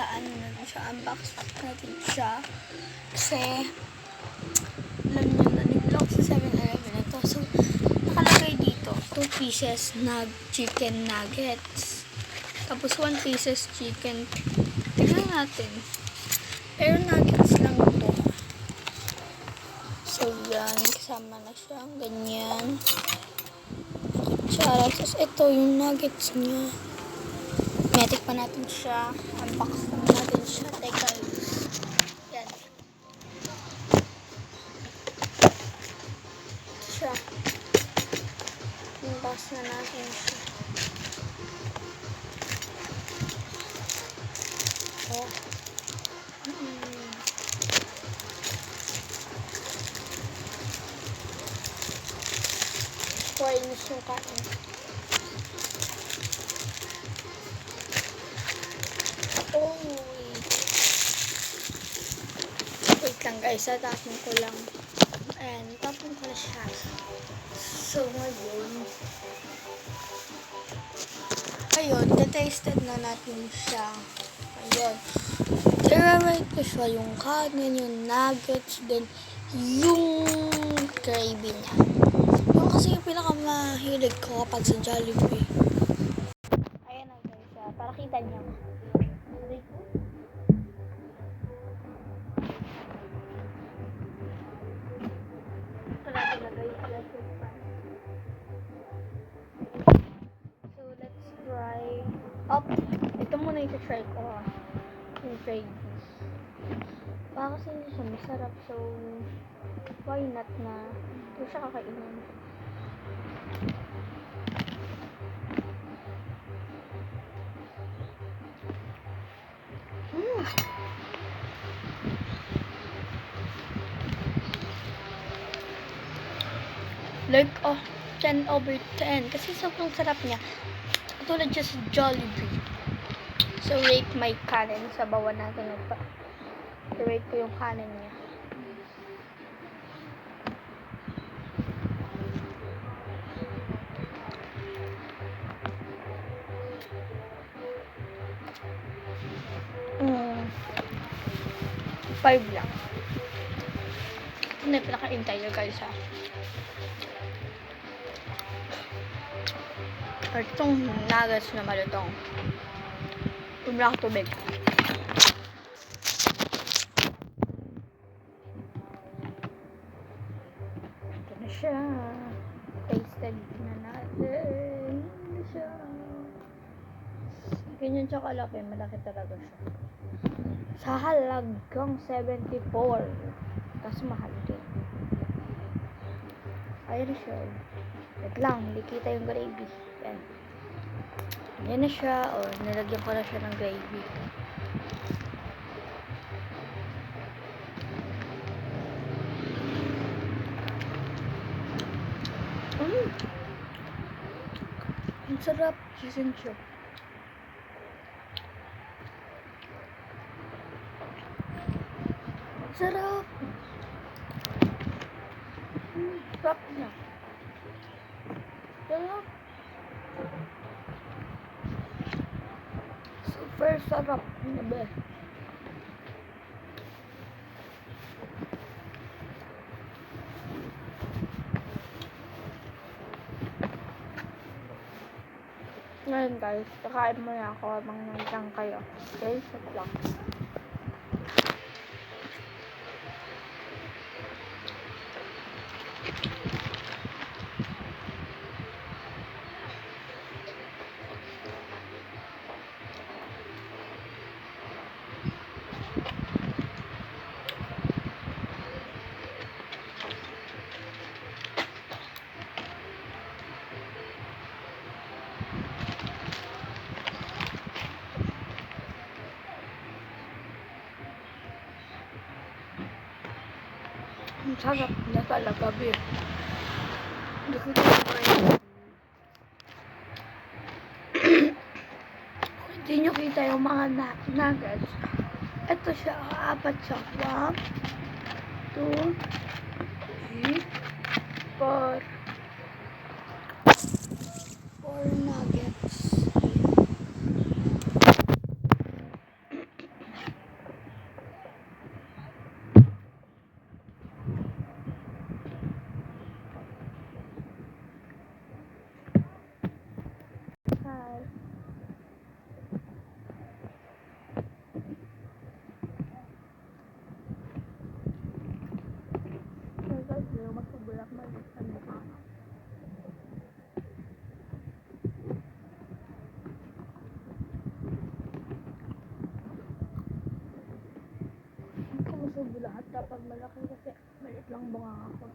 ano natin siya, unbox natin siya. Kasi, alam nyo na, nagla ako sa 7-Eleven ito. So, nakalagay dito, 2 pieces chicken nuggets. Tapos 1 pieces chicken. Tingnan natin. Pero nuggets lang ito. So, yan. Kasama na siya. Ganyan. Kutsara. Tapos, ito yung nuggets niya. Metik pa natin siya. Unbox natin siya. Teka. Yan. Ito siya. Unbox na natin siya. Oh. Spoilness yung kain. Oh, wait lang guys, tapon ko lang. Ayan, tapon ko na siya. So, ayun, tasted na natin siya. Ayun. I-rate ko siya yung kanin, yung nuggets, then yung gravy niya. Yung kasi yung pinakamahilig ko kapag sa Jollibee. Ayan na guys, para kita niyo. So, let's try. Ito muna yung try ko. Yung gravy. Baka kasi hindi siya masarap. So, why not na ito siya kakainin. Like, 10/10. Kasi sobrang sarap niya. Katulad siya sa Jollibee. So, rate my kanin. Sabawan natin. Rate ko yung kanin niya. Five lang. Ito na yung pinaka-intay nyo guys ha. Or itong nuggets na malutong. Bumila ko tubig. Ito na siya. Tasted na natin. Ito na siya. Ganyan siya kalaki. Malaki talaga siya. Sa halagang 74. Tapos mahal din. Ayun siya. Wait lang. Hindi kita yung gravy. Yan. Yan na siya. O, nilagyan ko na siya ng gravy. Ang sarap. Chicken chop. Sarap. Sarap niya. Sarap. Super sarap. Nabe. Ngayon guys, kakain mo na ako habang nandiyan kayo. Okay? Sit lang. Ang sarap na talaga, babe. Hindi ko tinapain. Kung hindi nyo kita yung mga nuggets, ito siya, 4 siya. 1, 2, 3, 4. 4 nuggets. lahat kapag malaki kasi maliit lang bunga ko.